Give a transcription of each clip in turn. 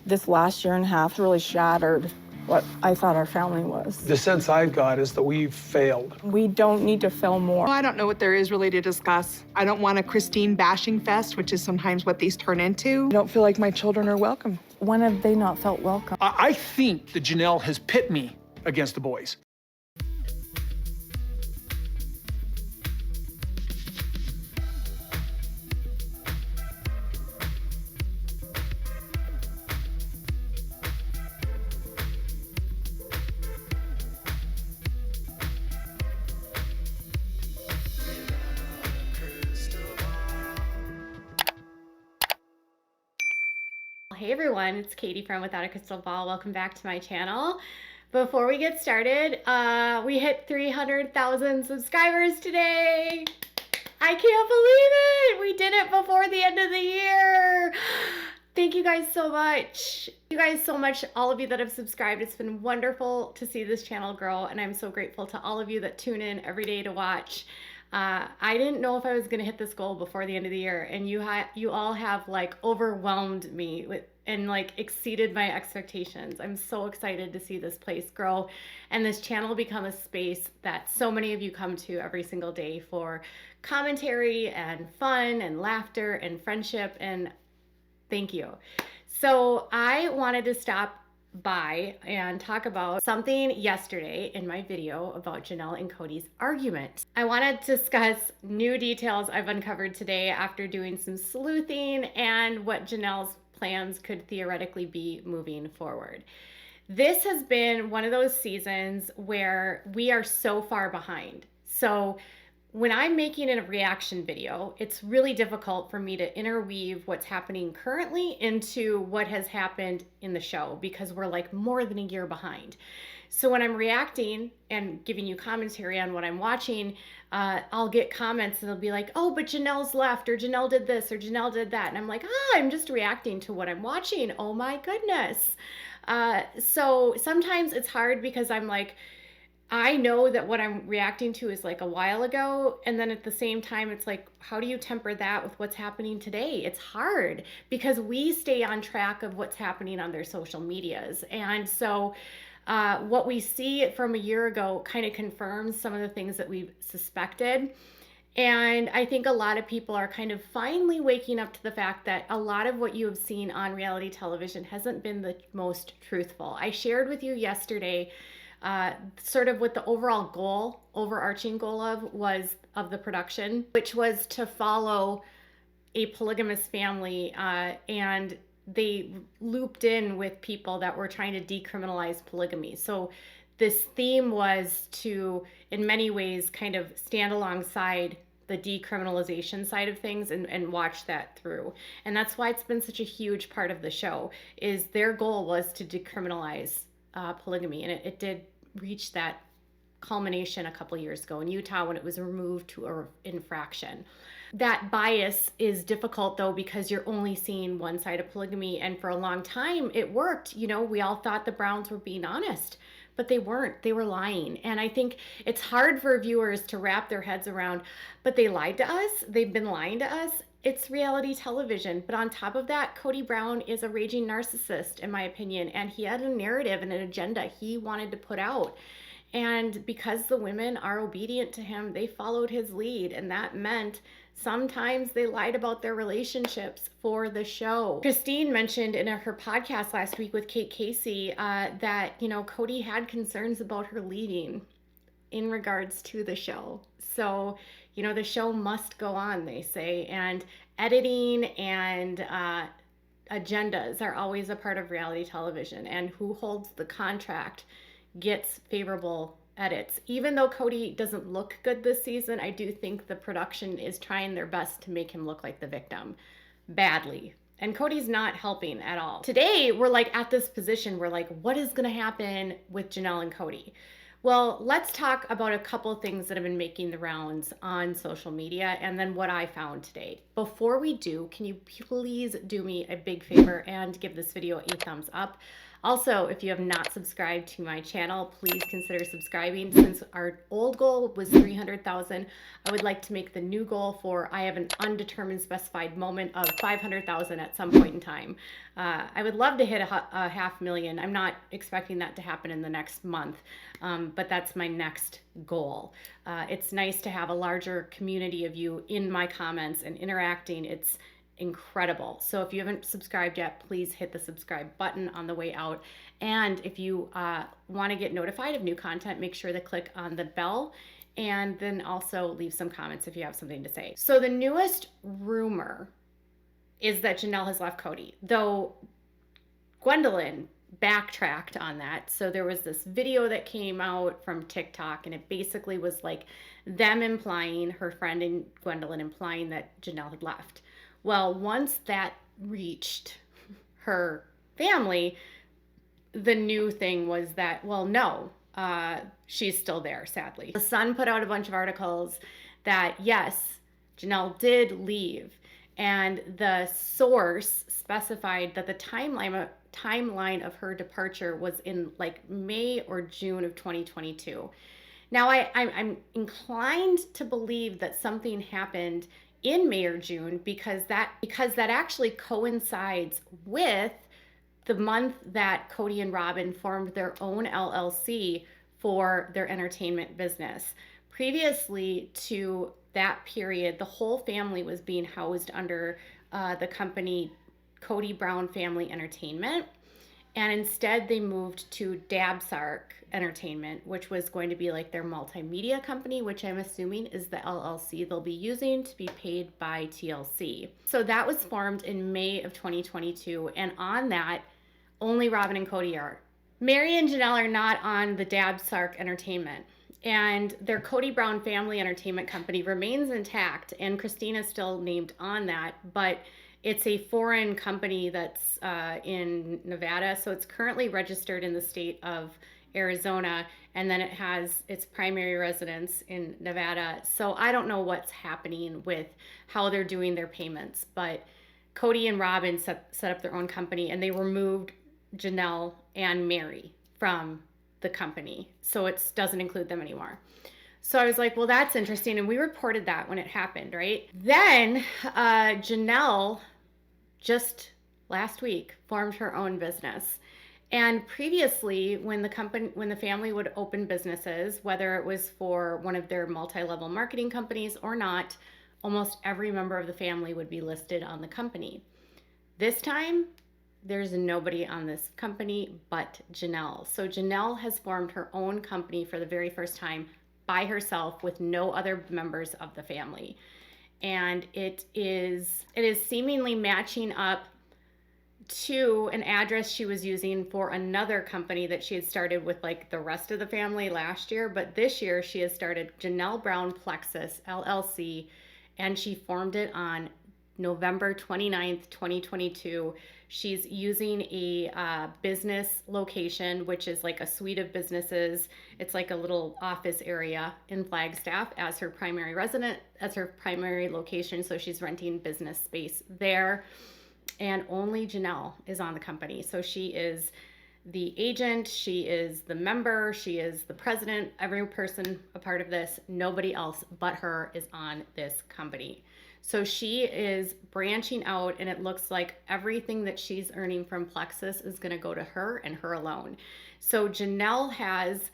This last year and a half really shattered what I thought our family was. The sense I've got is that we've failed. We don't need to fail more. I don't know what there is really to discuss. I don't want a Christine bashing fest, which is sometimes what these turn into. I don't feel like my children are welcome. When have they not felt welcome? I think that Janelle has pit me against the boys. Hey everyone, it's Katie from Without a Crystal Ball. Welcome back to my channel. Before we get started, we hit 300,000 subscribers today. I can't believe it. We did it before the end of the year. Thank you guys so much. You guys so much, all of you that have subscribed. It's been wonderful to see this channel grow, and I'm so grateful to all of you that tune in every day to watch. I didn't know if I was gonna hit this goal before the end of the year, and you all have like overwhelmed me with and like exceeded my expectations. I'm so excited to see this place grow and this channel become a space that so many of you come to every single day for commentary and fun and laughter and friendship, and thank you. So I wanted to stop by and talk about something yesterday in my video about Janelle and Kody's argument. I want to discuss new details I've uncovered today after doing some sleuthing and what Janelle's plans could theoretically be moving forward. This has been one of those seasons where we are so far behind. So when I'm making a reaction video, it's really difficult for me to interweave what's happening currently into what has happened in the show because we're like more than a year behind. So when I'm reacting and giving you commentary on what I'm watching, I'll get comments and they'll be like, oh, but Janelle's left, or Janelle did this, or Janelle did that. And I'm like, I'm just reacting to what I'm watching. Oh my goodness. So sometimes it's hard because I'm like, I know that what I'm reacting to is like a while ago. And then at the same time, it's like, how do you temper that with what's happening today? It's hard because we stay on track of what's happening on their social medias. And so what we see from a year ago kind of confirms some of the things that we've suspected. And I think a lot of people are kind of finally waking up to the fact that a lot of what you have seen on reality television hasn't been the most truthful. I shared with you yesterday sort of what the overarching goal of the production, which was to follow a polygamous family, and they looped in with people that were trying to decriminalize polygamy. So this theme was to, in many ways, kind of stand alongside the decriminalization side of things and watch that through. And that's why it's been such a huge part of the show, is their goal was to decriminalize polygamy, and it did reach that culmination a couple years ago in Utah when it was removed to an infraction. That bias is difficult though because you're only seeing one side of polygamy, and for a long time it worked. You know, we all thought the Browns were being honest, but they weren't. They were lying. And I think it's hard for viewers to wrap their heads around, but they lied to us. They've been lying to us. It's reality television. But on top of that, Kody Brown is a raging narcissist, in my opinion, and he had a narrative and an agenda he wanted to put out. And because the women are obedient to him, they followed his lead, and that meant sometimes they lied about their relationships for the show. Christine mentioned in her podcast last week with Kate Casey that, you know, Kody had concerns about her leaving in regards to the show. So, you know, the show must go on, they say, and editing and agendas are always a part of reality television, and who holds the contract gets favorable edits. Even though Kody doesn't look good this season, I do think the production is trying their best to make him look like the victim badly. And Kody's not helping at all. Today, we're like at this position, we're like, what is gonna happen with Janelle and Kody? Well, let's talk about a couple things that have been making the rounds on social media and then what I found today. Before we do, can you please do me a big favor and give this video a thumbs up? Also, if you have not subscribed to my channel, please consider subscribing. Since our old goal was 300,000, I would like to make the new goal for I have an undetermined specified moment of 500,000 at some point in time. I would love to hit a 500,000. I'm not expecting that to happen in the next month, but that's my next goal. It's nice to have a larger community of you in my comments and interacting. It's incredible. So if you haven't subscribed yet, please hit the subscribe button on the way out. And if you want to get notified of new content, make sure to click on the bell and then also leave some comments if you have something to say. So the newest rumor is that Janelle has left Kody, though Gwendolyn backtracked on that. So there was this video that came out from TikTok, and it basically was like them implying, her friend and Gwendolyn implying that Janelle had left. Well, once that reached her family, the new thing was that, well, no, she's still there, sadly. The Sun put out a bunch of articles that, yes, Janelle did leave, and the source specified that the timeline of her departure was in like May or June of 2022. Now, I'm inclined to believe that something happened in May or June because that actually coincides with the month that Kody and Robin formed their own LLC for their entertainment business. Previously to that period, the whole family was being housed under the company Kody Brown Family Entertainment. And instead they moved to Dabsark Entertainment, which was going to be like their multimedia company, which I'm assuming is the LLC they'll be using to be paid by TLC. So that was formed in May of 2022. And on that, only Robin and Kody are. Mary and Janelle are not on the Dabsark Entertainment. And their Kody Brown Family Entertainment Company remains intact. And Christina's still named on that, but it's a foreign company that's in Nevada. So it's currently registered in the state of Arizona, and then it has its primary residence in Nevada. So I don't know what's happening with how they're doing their payments, but Kody and Robin set up their own company, and they removed Janelle and Mary from the company. So it doesn't include them anymore. So I was like, well, that's interesting. And we reported that when it happened, right? Then Janelle just last week formed her own business. And previously, when the family would open businesses, whether it was for one of their multi-level marketing companies or not, almost every member of the family would be listed on the company. This time, there's nobody on this company but Janelle. So Janelle has formed her own company for the very first time by herself with no other members of the family. And it is seemingly matching up to an address she was using for another company that she had started with like the rest of the family last year. But this year she has started Janelle Brown Plexus LLC, and she formed it on November 29th, 2022. She's using a business location, which is like a suite of businesses. It's like a little office area in Flagstaff as her primary location. So she's renting business space there. And only Janelle is on the company. So she is the agent, she is the member, she is the president, every person a part of this. Nobody else but her is on this company. So she is branching out, and it looks like everything that she's earning from Plexus is going to go to her and her alone. So Janelle has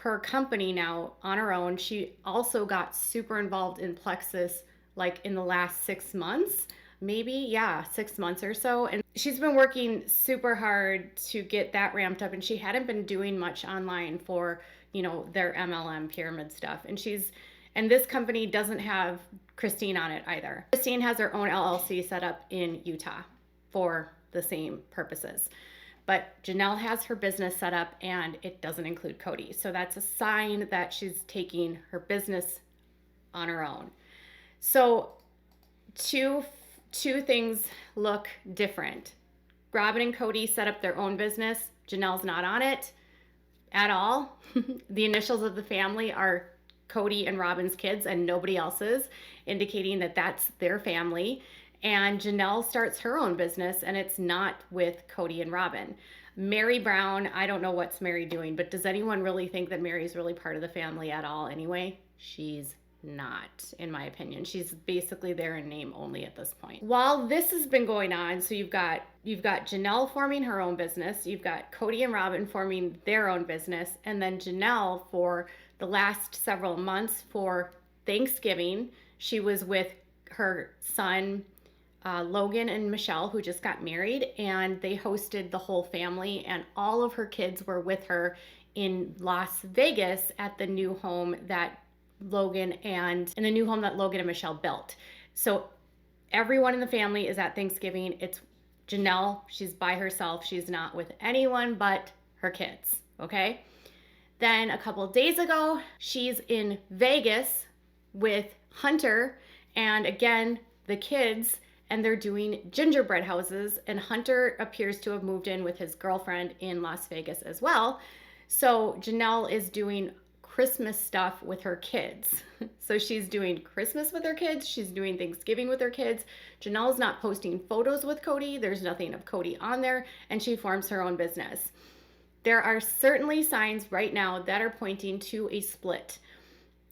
her company now on her own. She also got super involved in Plexus like in the last 6 months, maybe, 6 months or so. And she's been working super hard to get that ramped up, and she hadn't been doing much online for, their MLM pyramid stuff. And this company doesn't have Christine on it either. Christine has her own LLC set up in Utah for the same purposes. But Janelle has her business set up, and it doesn't include Kody. So that's a sign that she's taking her business on her own. So two things look different. Robin and Kody set up their own business. Janelle's not on it. at all. The initials of the family are Kody and Robin's kids and nobody else's, indicating that that's their family. And Janelle starts her own business, and it's not with Kody and Robin. Mary Brown, I don't know what's Mary doing, but does anyone really think that Mary's really part of the family at all anyway? She's not, in my opinion. She's basically there in name only at this point. While this has been going on, so you've got Janelle forming her own business, you've got Kody and Robin forming their own business, and then Janelle, for the last several months for Thanksgiving, she was with her son, Logan and Michelle, who just got married, and they hosted the whole family, and all of her kids were with her in Las Vegas at the new home that Logan and Michelle built. So everyone in the family is at Thanksgiving. It's Janelle. She's by herself. She's not with anyone but her kids. Okay. Then a couple of days ago, she's in Vegas with Hunter and again, the kids, and they're doing gingerbread houses. And Hunter appears to have moved in with his girlfriend in Las Vegas as well. So Janelle is doing Christmas stuff with her kids. So she's doing Christmas with her kids. She's doing Thanksgiving with her kids. Janelle's not posting photos with Kody. There's nothing of Kody on there, and she forms her own business. There are certainly signs right now that are pointing to a split,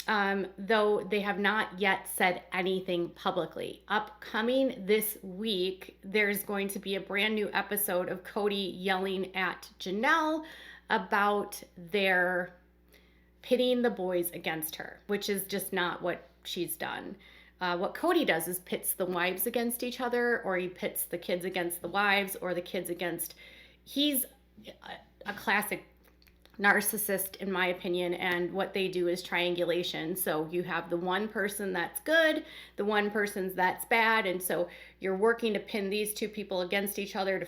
though they have not yet said anything publicly. Upcoming this week, there's going to be a brand new episode of Kody yelling at Janelle about their pitting the boys against her, which is just not what she's done. What Kody does is pits the wives against each other, or he pits the kids against the wives, or the kids against... He's a classic narcissist, in my opinion, and what they do is triangulation. So you have the one person that's good, the one person that's bad, and so you're working to pin these two people against each other to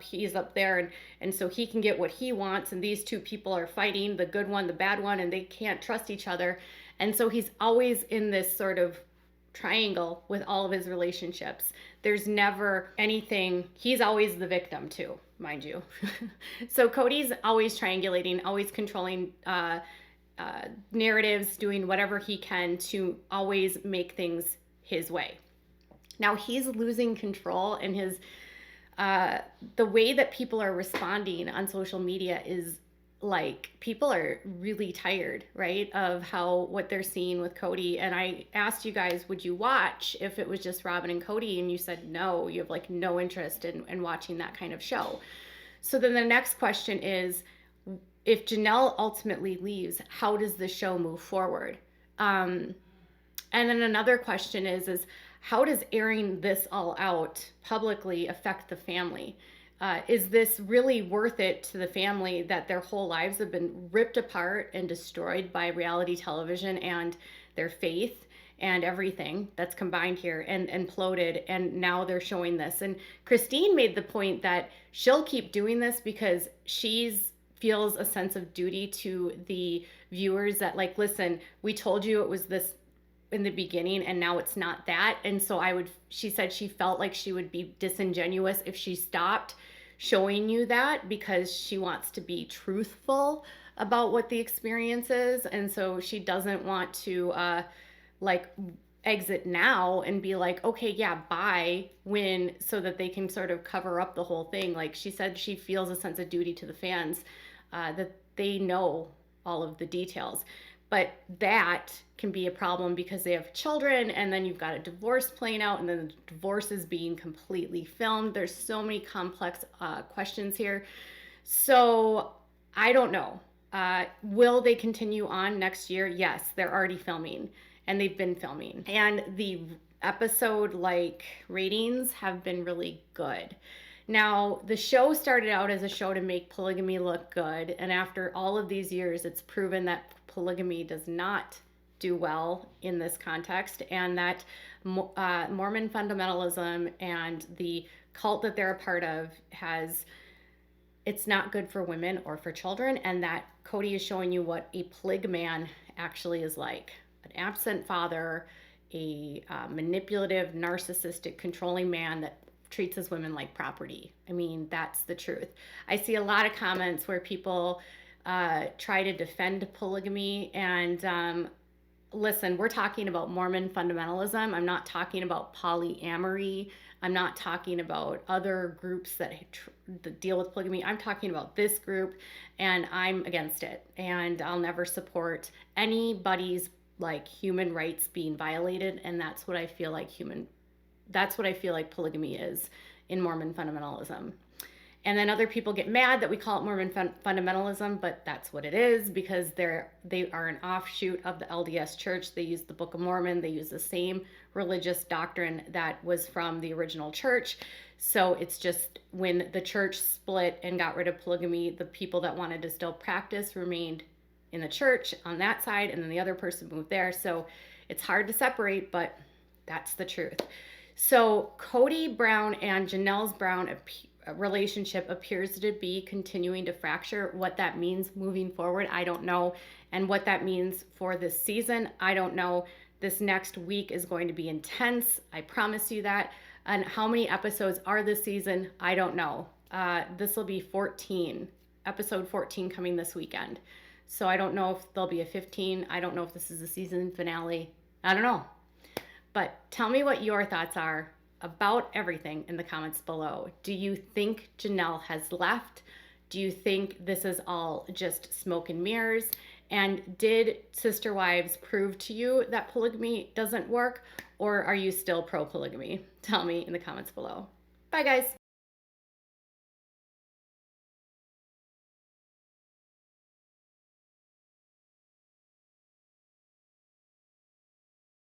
he's up there, and so he can get what he wants, and these two people are fighting, the good one, the bad one, and they can't trust each other. And so he's always in this sort of triangle with all of his relationships. There's never anything, he's always the victim too, mind you. So Kody's always triangulating, always controlling narratives, doing whatever he can to always make things his way. Now he's losing control, and his the way that people are responding on social media is like, people are really tired, right, of what they're seeing with Kody. And I asked you guys, would you watch if it was just Robin and Kody? And you said no, you have like no interest in watching that kind of show. So then the next question is, if Janelle ultimately leaves, how does the show move forward? And then another question is how does airing this all out publicly affect the family? Is this really worth it to the family that their whole lives have been ripped apart and destroyed by reality television and their faith and everything that's combined here and imploded, and now they're showing this? And Christine made the point that she'll keep doing this because feels a sense of duty to the viewers, that like, listen, we told you it was this in the beginning and now it's not that. And so she said she felt like she would be disingenuous if she stopped showing you that, because she wants to be truthful about what the experience is. And so she doesn't want to exit now and be like, okay, yeah, bye, so that they can sort of cover up the whole thing. Like she said, she feels a sense of duty to the fans, that they know all of the details. But that can be a problem because they have children, and then you've got a divorce playing out, and then the divorce is being completely filmed. There's so many complex questions here. So I don't know. Will they continue on next year? Yes, they're already filming, and they've been filming. And the episode ratings have been really good. Now, the show started out as a show to make polygamy look good, and after all of these years, it's proven that polygamy does not do well in this context, and that Mormon fundamentalism and the cult that they're a part of it's not good for women or for children, and that Kody is showing you what a polygaman actually is like. An absent father, a manipulative, narcissistic, controlling man that treats his women like property. I mean, that's the truth. I see a lot of comments where people try to defend polygamy. And listen, we're talking about Mormon fundamentalism. I'm not talking about polyamory. I'm not talking about other groups that deal with polygamy. I'm talking about this group, and I'm against it. And I'll never support anybody's like human rights being violated. And that's what I feel like polygamy is in Mormon fundamentalism. And then other people get mad that we call it Mormon fundamentalism, but that's what it is, because they are an offshoot of the LDS Church. They use the Book of Mormon. They use the same religious doctrine that was from the original church. So it's just when the church split and got rid of polygamy, the people that wanted to still practice remained in the church on that side, and then the other person moved there. So it's hard to separate, but that's the truth. So Kody Brown and Janelle Brown relationship appears to be continuing to fracture. What that means moving forward, I don't know. And what that means for this season, I don't know. This next week is going to be intense. I promise you that. And how many episodes are this season? I don't know. This will be 14, episode 14 coming this weekend. So I don't know if there'll be a 15. I don't know if this is the season finale. I don't know. But tell me what your thoughts are about everything in the comments below. Do you think Janelle has left? Do you think this is all just smoke and mirrors? And did Sister Wives prove to you that polygamy doesn't work? Or are you still pro-polygamy? Tell me in the comments below. Bye, guys.